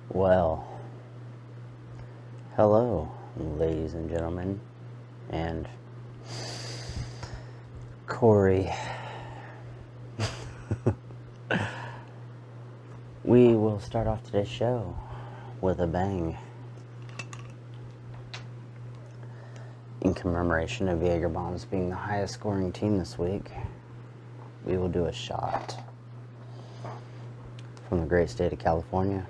Well, hello, ladies and gentlemen, and Corey. We will start off today's show with a bang. In commemoration of Jaeger Bombs being the highest scoring team this week, we will do a shot from the great state of California,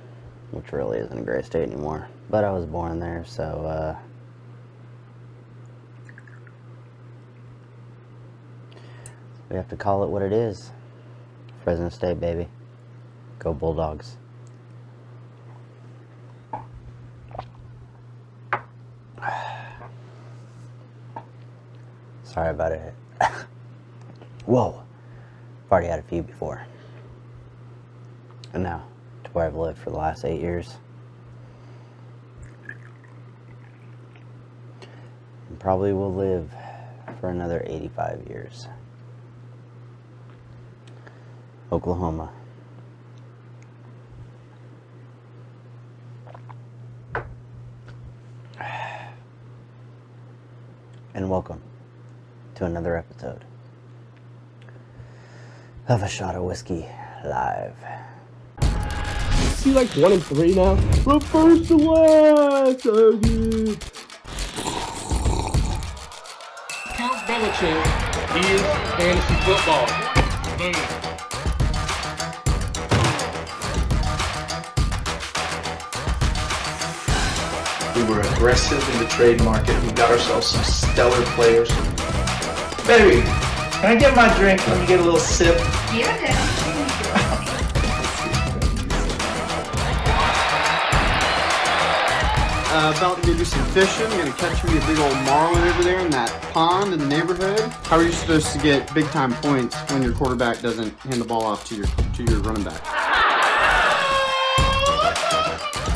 which really isn't a great state anymore, but I was born there, so we have to call it what it is. Fresno State, baby. Go Bulldogs. Sorry about it. Whoa. I've already had a few before. And now, to where I've lived for the last 8 years. And probably will live for another 85 years. Oklahoma. And welcome to another episode of A Shot of Whiskey Live. Is he like 1-3 now? From first to last! Count Belichick is fantasy football. Boom. We were aggressive in the trade market. We got ourselves some stellar players. Baby, can I get my drink? Let me get a little sip. About to do some fishing. I'm gonna catch me a big old marlin over there in that pond in the neighborhood. How are you supposed to get big time points when your quarterback doesn't hand the ball off to your running back?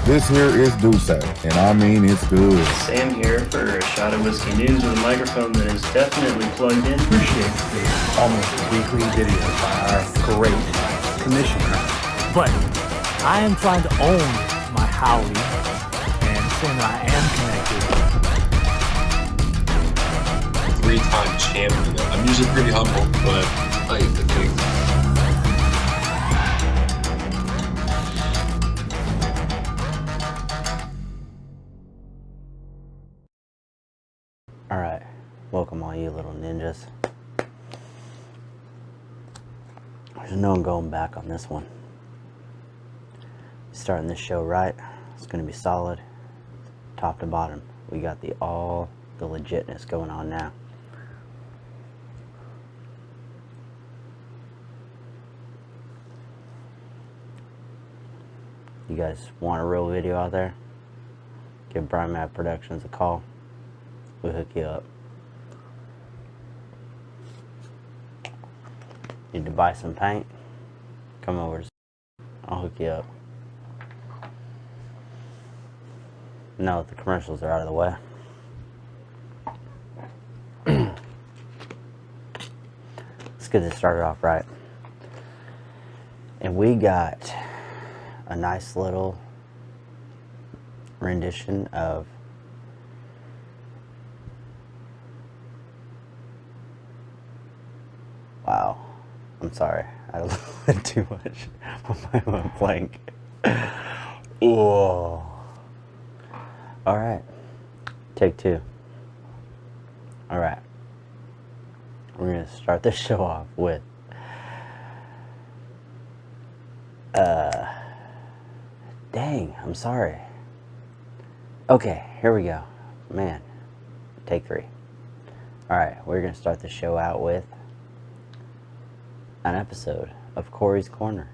This here is Deuce, and I mean it's good. Sam here for A Shot of Whiskey News with a microphone that is definitely plugged in. Appreciate the almost weekly videos by our great commissioner. But I am trying to own my Howie and saying that I am connected. Three-time champion. I'm usually pretty humble, but I am the king. Alright, welcome all you little ninjas. There's no going back on this one. Starting this show right, it's going to be solid, top to bottom. We got the legitness going on now. You guys want a real video out there? Give Brian Mad Productions a call. We'll hook you up. Need to buy some paint? Come over. I'll hook you up. Now that the commercials are out of the way. Let's get this started off right. And we got a nice little rendition of wow, I'm sorry. I listened too much. My mind went blank. Whoa. Alright. Take two. Alright. We're going to start this show off with dang, I'm sorry. Okay, here we go. Man. Take three. Alright, we're going to start the show out with an episode of Corey's Corner.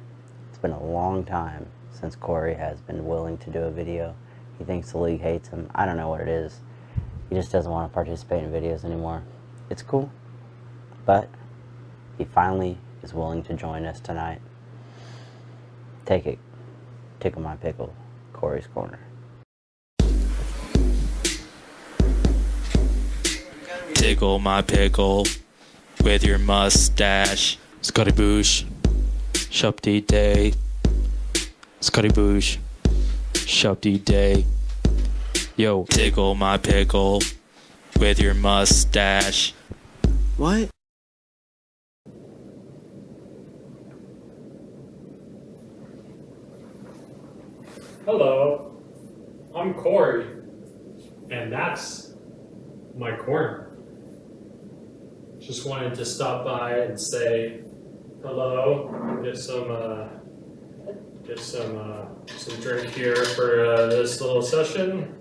It's been a long time since Corey has been willing to do a video. He thinks the league hates him. I don't know what it is. He just doesn't want to participate in videos anymore. It's cool, but he finally is willing to join us tonight. Take it. Tickle my pickle. Corey's Corner. Tickle my pickle with your mustache. Scotty Boosh. Shop day. Scotty Boosh. Shopty day. Yo, tickle my pickle with your mustache. What? Hello, I'm Corey, and that's my corner. Just wanted to stop by and say hello, get some drink here for this little session.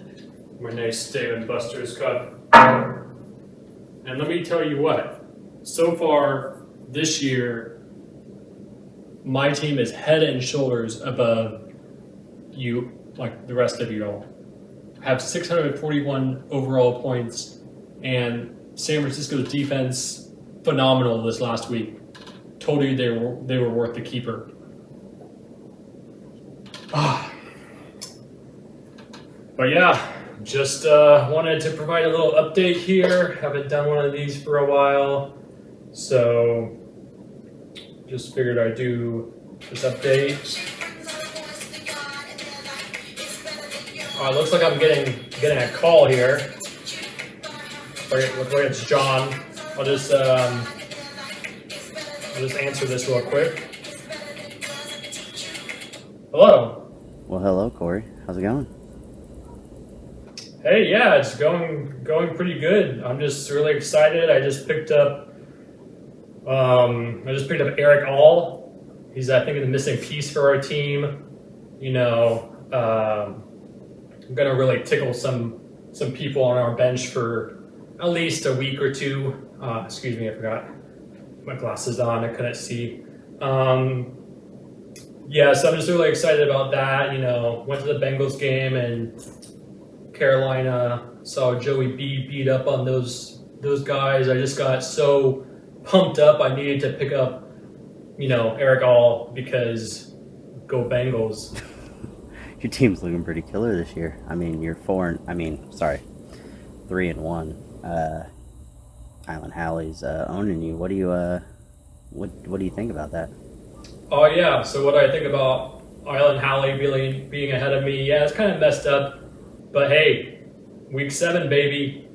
My nice Dave & Buster's cup. And let me tell you what, so far this year, my team is head and shoulders above you, like the rest of you all. Have 641 overall points, and San Francisco's defense phenomenal this last week. Told you they were worth the keeper. But yeah, just wanted to provide a little update here. Haven't done one of these for a while, so just figured I'd do this update. It looks like I'm getting a call here. Looks like it's John. I'll just answer this real quick. Hello. Well, hello, Corey. How's it going? Hey, yeah, it's going pretty good. I'm just really excited. I just picked up Eric All. He's, I think, the missing piece for our team. You know, I'm gonna really tickle some people on our bench for at least a week or two. Excuse me, I forgot my glasses on. I couldn't see. Yeah, so I'm just really excited about that. You know, went to the Bengals game and Carolina, saw Joey B beat up on those guys. I just got so pumped up. I needed to pick up, you know, Eric All because go Bengals. Your team's looking pretty killer this year. I mean, you're 3-1. Island Hallie's owning you. What do you think about that? Oh yeah. So what do I think about Island Hallie being ahead of me? Yeah, it's kind of messed up. But hey, week 7, baby.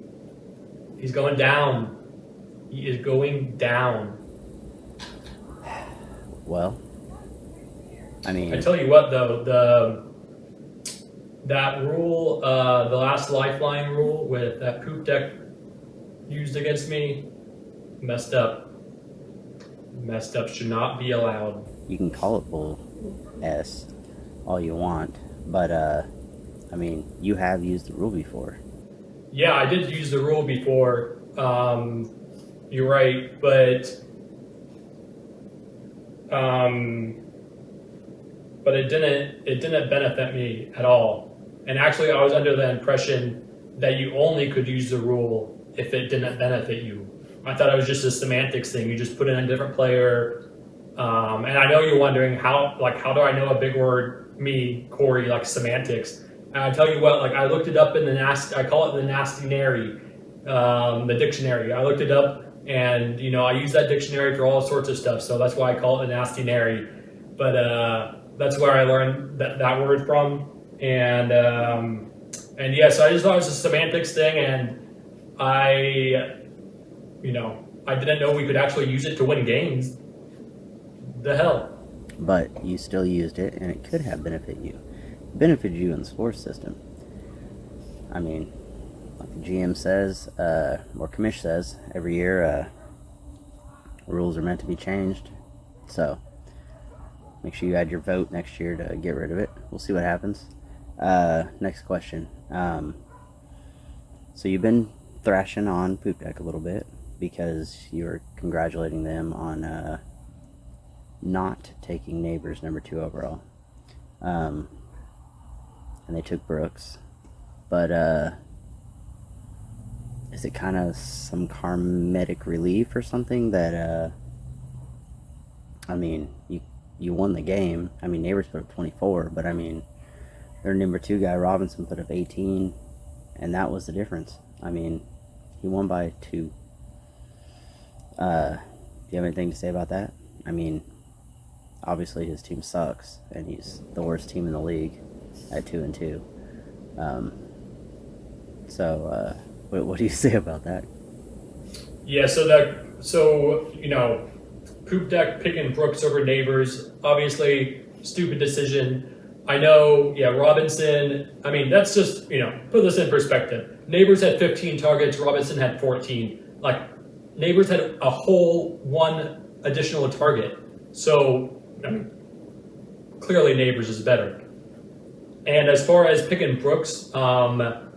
He's going down. He is going down. Well, I mean, I tell you what though, that rule, the last lifeline rule with that poop deck used against me, messed up. Messed up, should not be allowed. You can call it bull S all you want, but I mean, you have used the rule before. Yeah, I did use the rule before. You're right, but it didn't benefit me at all. And actually, I was under the impression that you only could use the rule if it didn't benefit you. I thought it was just a semantics thing. You just put in a different player. And I know you're wondering how do I know a big word, me, Corey, like semantics? And I tell you what, like I looked it up in I call it the nasty-nary, the dictionary. I looked it up and, you know, I use that dictionary for all sorts of stuff. So that's why I call it the nasty-nary. But that's where I learned that word from. And yeah, so I just thought it was a semantics thing. And I didn't know we could actually use it to win games. The hell. But you still used it, and it could have benefited you in the sports system. I mean, like the GM says, or commish says, every year rules are meant to be changed. So make sure you add your vote next year to get rid of it. We'll see what happens. Next question. So you've been thrashing on Poop Deck a little bit because you're congratulating them on not taking Neighbors number 2 overall. And they took Brooks. But is it kind of some karmatic relief or something that I mean, you won the game. I mean, Neighbors put up 24, but I mean, their number 2 guy Robinson put up 18, and that was the difference. I mean, he won by 2. Do you have anything to say about that? I mean, obviously his team sucks, and he's the worst team in the league. at 2-2. What do you say about that? Yeah, Poop Deck picking Brooks over Neighbors, obviously stupid decision. I know, Robinson, I mean, that's just, put this in perspective. Neighbors had 15 targets, Robinson had 14. Like, Neighbors had a whole one additional target. So, I mean, clearly Neighbors is better. And as far as picking Brooks,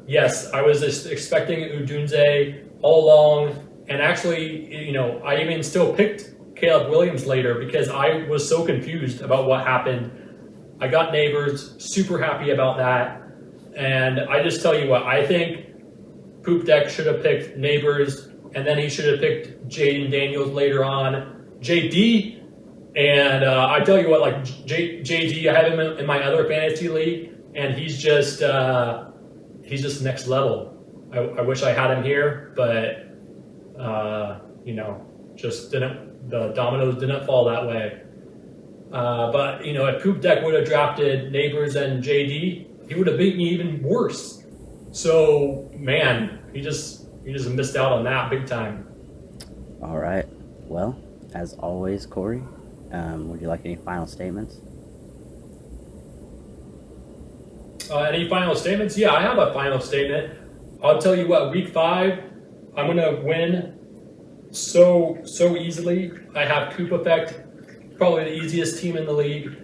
yes, I was just expecting Udunze all along. And actually, I even still picked Caleb Williams later because I was so confused about what happened. I got Neighbors, super happy about that. And I just tell you what, I think Poop Deck should have picked Neighbors, and then he should have picked Jaden Daniels later on. JD, and I tell you what, like JD, I have him in my other fantasy league, and he's just next level. I wish I had him here, but just the dominoes didn't fall that way. But if Poop Deck would have drafted Neighbors and JD, he would have beat me even worse. So man, he just missed out on that big time. All right. Well, as always, Corey, would you like any final statements? Any final statements? Yeah, I have a final statement. I'll tell you what, week 5, I'm gonna win so easily. I have Coop Effect, probably the easiest team in the league.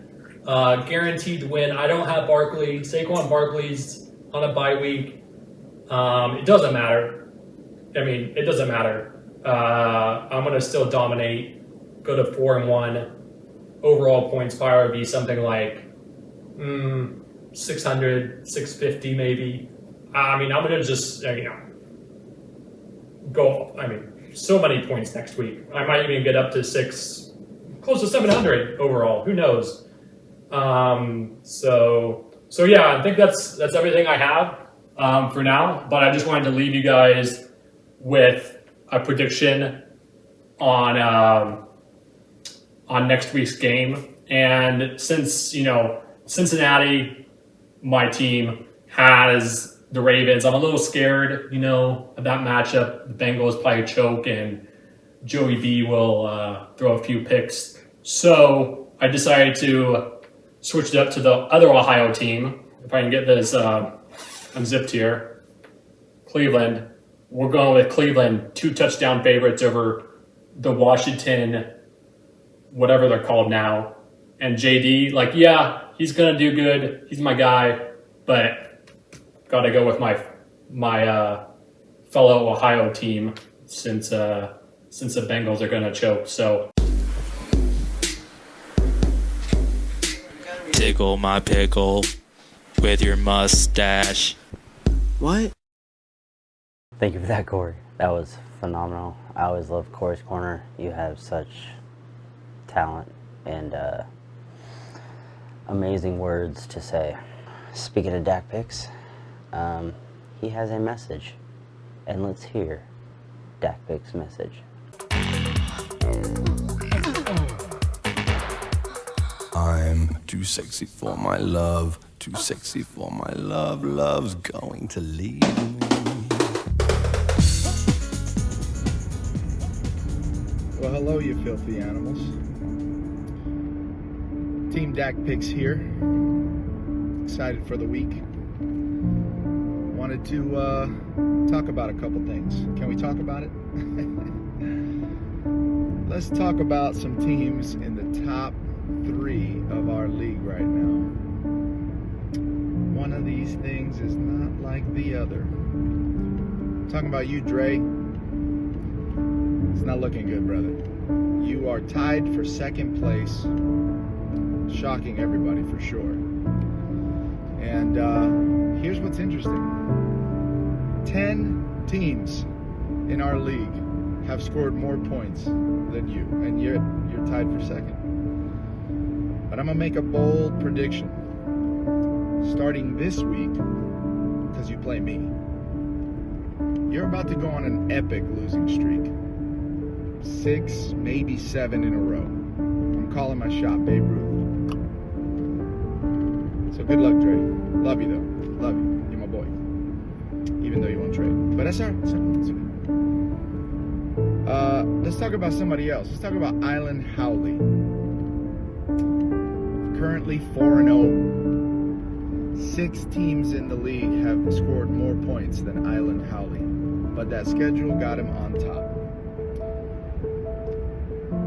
Guaranteed to win. I don't have Barkley. Saquon Barkley's on a bye week. It doesn't matter. I mean, it doesn't matter. I'm going to still dominate, go to 4-1. Overall points power would be something like 600, 650 maybe. I mean, I'm going to just, go, so many points next week. I might even get up to close to 700 overall. Who knows? So yeah, I think that's everything I have for now. But I just wanted to leave you guys with a prediction on next week's game. And since Cincinnati, my team, has the Ravens, I'm a little scared, of that matchup. The Bengals probably choke and Joey B will throw a few picks. So I decided to switch it up to the other Ohio team. If I can get this unzipped here. Cleveland. We're going with Cleveland, 2 touchdown favorites over the Washington, whatever they're called now. And JD, he's going to do good. He's my guy. But got to go with my fellow Ohio team since the Bengals are going to choke. So tickle my pickle with your mustache. What? Thank you for that, Corey. That was phenomenal. I always love Corey's Corner. You have such talent and amazing words to say. Speaking of Dak picks, he has a message, and let's hear Dak Pick's message. I'm too sexy for my love, too sexy for my love, love's going to leave me. Well, hello, you filthy animals. Team Dak Picks here. Excited for the week. Wanted to talk about a couple things. Can we talk about it? Let's talk about some teams in the top 3 of our league right now. One of these things is not like the other. Talking about you, Dre. It's not looking good, brother. You are tied for 2nd place. Shocking everybody for sure. And here's what's interesting. 10 teams in our league have scored more points than you, and you're tied for 2nd. But I'm going to make a bold prediction. Starting this week, because you play me, you're about to go on an epic losing streak. 6, maybe 7 in a row. I'm calling my shot, Babe Ruth. So good luck, Dre. Love you, though. Love you. You're my boy. Even though you won't trade. But that's all right. That's all right. That's all right. Let's talk about somebody else. Let's talk about Island Howley. Currently 4-0. 6 teams in the league have scored more points than Island Howley. But that schedule got him on top.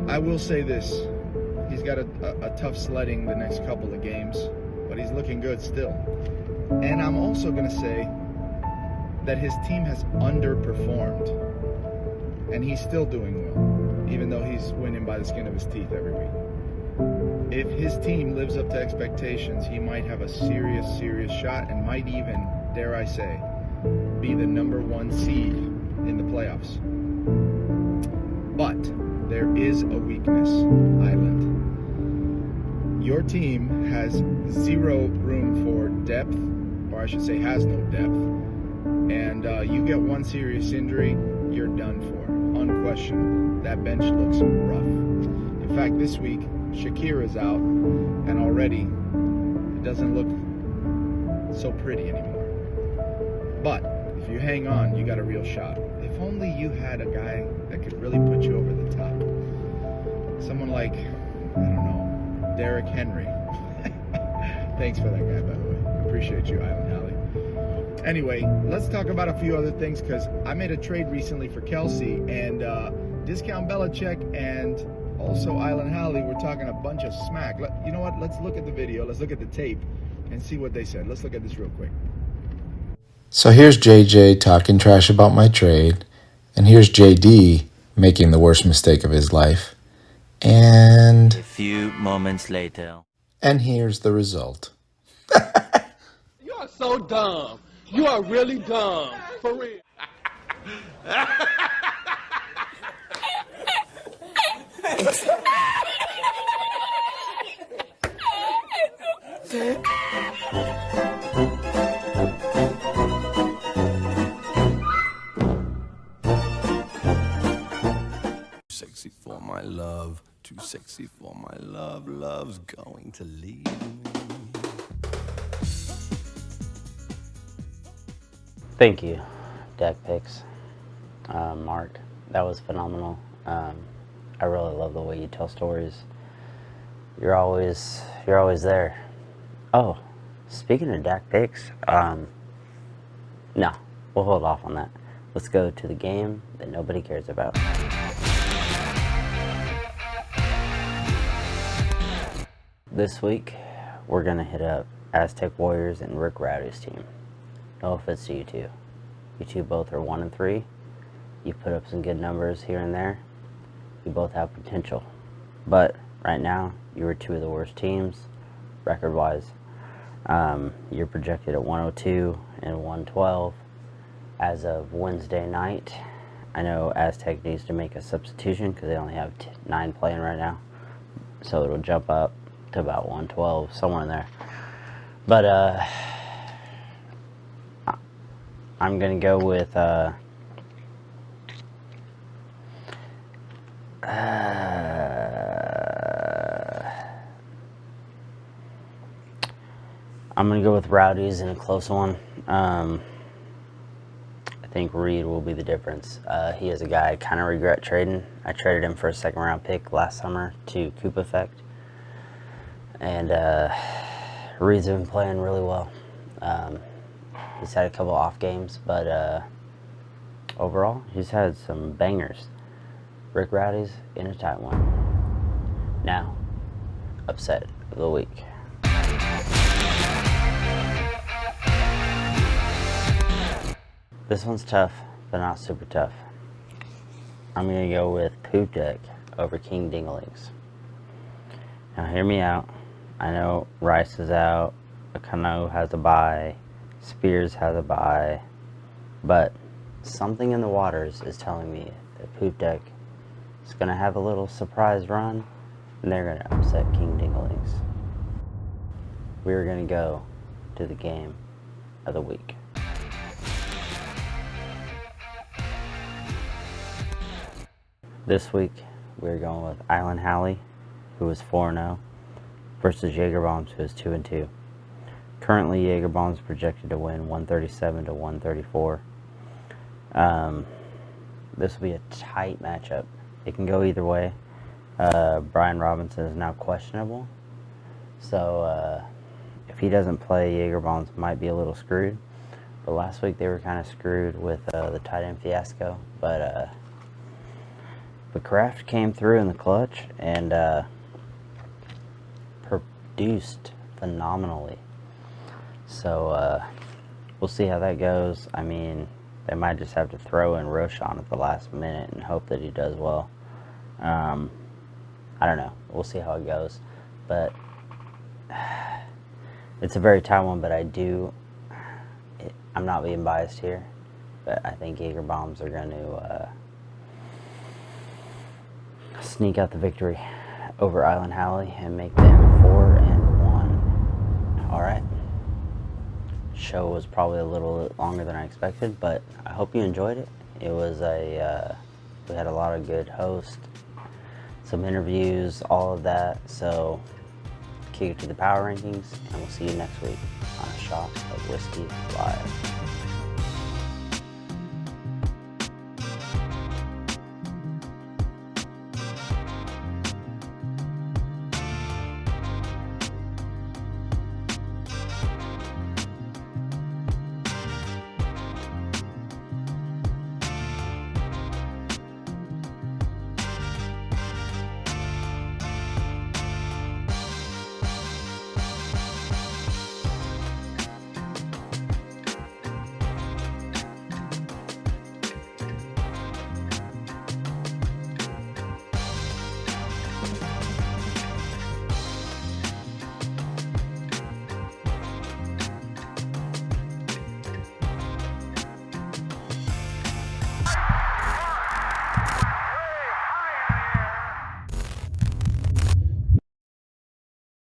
I will say this. He's got a tough sledding the next couple of games, but he's looking good still. And I'm also going to say that his team has underperformed, and he's still doing well, even though he's winning by the skin of his teeth every week. If his team lives up to expectations, he might have a serious shot and might even, dare I say, be the #1 seed in the playoffs. But there is a weakness, Island. Your team has 0 room for depth, or I should say has no depth, and you get one serious injury, you're done for, unquestionable. That bench looks rough. In fact, this week, Shakira's out, and already it doesn't look so pretty anymore. But if you hang on, you got a real shot. If only you had a guy that could really put you over the top. Someone like, I don't know, Derrick Henry. Thanks for that guy, by the way. Appreciate you, Island Howley. Anyway, let's talk about a few other things, because I made a trade recently for Kelsey, and Discount Belichick and also Island Howley were talking a bunch of smack. You know what? Let's look at the video. Let's look at the tape and see what they said. Let's look at this real quick. So here's JJ talking trash about my trade, and here's JD making the worst mistake of his life. And A few moments later. And here's the result. You are so dumb. You are really dumb. For real. Sexy for my love, too sexy for my love, love's going to leave me. Thank you, Deck Picks, Mark. That was phenomenal. I really love the way you tell stories. You're always there. Oh, speaking of Dak Picks, no, we'll hold off on that. Let's go to the game that nobody cares about. This week, we're gonna hit up Aztec Warriors and Rick Rowdy's team. No offense to you two. You two both are 1-3. You put up some good numbers here and there. You both have potential. But right now, you are 2 of the worst teams, record-wise. You're projected at 102 and 112 as of Wednesday night. I know Aztec needs to make a substitution because they only have 9 playing right now. So it'll jump up to about 112, somewhere in there. But I'm going to go with I'm going to go with Rowdy's in a close one. I think Reed will be the difference. He is a guy I kind of regret trading. I traded him for a 2nd round pick last summer to Coop Effect. And Reed's been playing really well. He's had a couple off games, but overall, he's had some bangers. Rick Rowdy's in a tight one. Now, upset of the week. This one's tough, but not super tough. I'm going to go with Poop Deck over King Dinglings. Now, hear me out. I know Rice is out. Akano has a bye. Spears has a bye. But something in the waters is telling me that Poop Deck is going to have a little surprise run, and they're going to upset King Dinglings. We're going to go to the game of the week. This week, we're going with Island Howley, who is 4-0, versus Jaeger Bombs, who is 2-2. Currently, Jaeger Bomb's projected to win 137 to 134. This will be a tight matchup. It can go either way. Brian Robinson is now questionable, so if he doesn't play, Jaeger Bombs might be a little screwed. But last week they were kind of screwed with the tight end fiasco. But Kraft came through in the clutch and produced phenomenally. So we'll see how that goes. I mean, they might just have to throw in Roshan at the last minute and hope that he does well. I don't know. We'll see how it goes. But it's a very tight one, but I'm not being biased here, but I think Jaeger Bombs are going to sneak out the victory over Island Howley and make them 4-1. All right. Show was probably a little bit longer than I expected, but I hope you enjoyed it. It was we had a lot of good hosts, some interviews, all of that. So kick it to the power rankings, and we'll see you next week on A Shot of Whiskey Live.